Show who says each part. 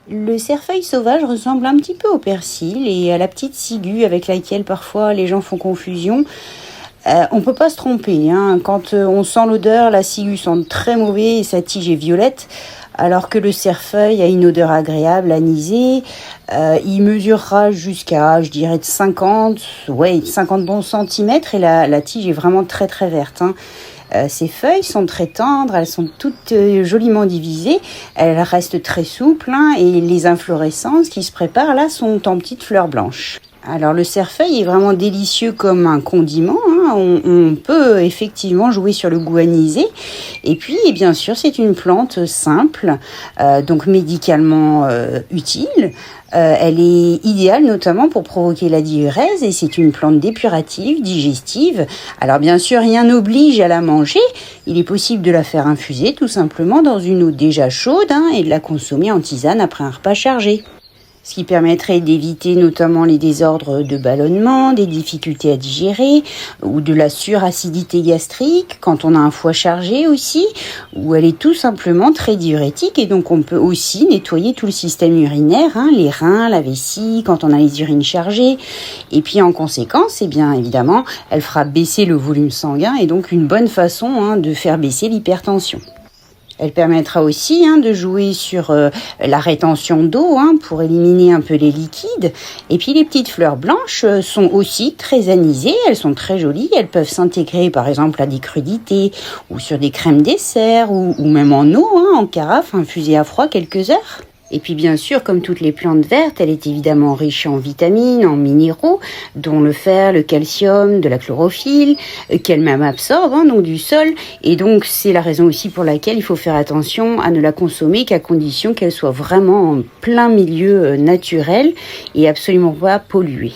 Speaker 1: Le cerfeuil sauvage ressemble un petit peu au persil et à la petite ciguë avec laquelle parfois les gens font confusion. On peut pas se tromper, hein. Quand on sent l'odeur, la ciguë sent très mauvais et sa tige est violette, alors que le cerfeuil a une odeur agréable, anisée. Il mesurera jusqu'à, je dirais, de 50 bons centimètres et la tige est vraiment très très verte, hein. Ces feuilles sont très tendres, elles sont toutes joliment divisées, elles restent très souples, hein, et les inflorescences qui se préparent là sont en petites fleurs blanches. Alors le cerfeuil est vraiment délicieux comme un condiment, hein. On peut effectivement jouer sur le goût anisé. Et puis bien sûr c'est une plante simple, donc médicalement utile. Elle est idéale notamment pour provoquer la diurèse et c'est une plante dépurative, digestive. Alors bien sûr rien n'oblige à la manger, il est possible de la faire infuser tout simplement dans une eau déjà chaude, hein, et de la consommer en tisane après un repas chargé. Ce qui permettrait d'éviter notamment les désordres de ballonnement, des difficultés à digérer ou de la suracidité gastrique quand on a un foie chargé aussi, ou elle est tout simplement très diurétique et donc on peut aussi nettoyer tout le système urinaire, hein, les reins, la vessie quand on a les urines chargées. Et puis en conséquence, eh bien évidemment, elle fera baisser le volume sanguin et donc une bonne façon, hein, de faire baisser l'hypertension. Elle permettra aussi, hein, de jouer sur la rétention d'eau, hein, pour éliminer un peu les liquides. Et puis les petites fleurs blanches sont aussi très anisées, elles sont très jolies, elles peuvent s'intégrer par exemple à des crudités ou sur des crèmes dessert ou même en eau, hein, en carafe infusée à froid quelques heures. Et puis bien sûr, comme toutes les plantes vertes, elle est évidemment riche en vitamines, en minéraux, dont le fer, le calcium, de la chlorophylle, qu'elle même absorbe, hein, donc du sol. Et donc c'est la raison aussi pour laquelle il faut faire attention à ne la consommer qu'à condition qu'elle soit vraiment en plein milieu naturel et absolument pas polluée.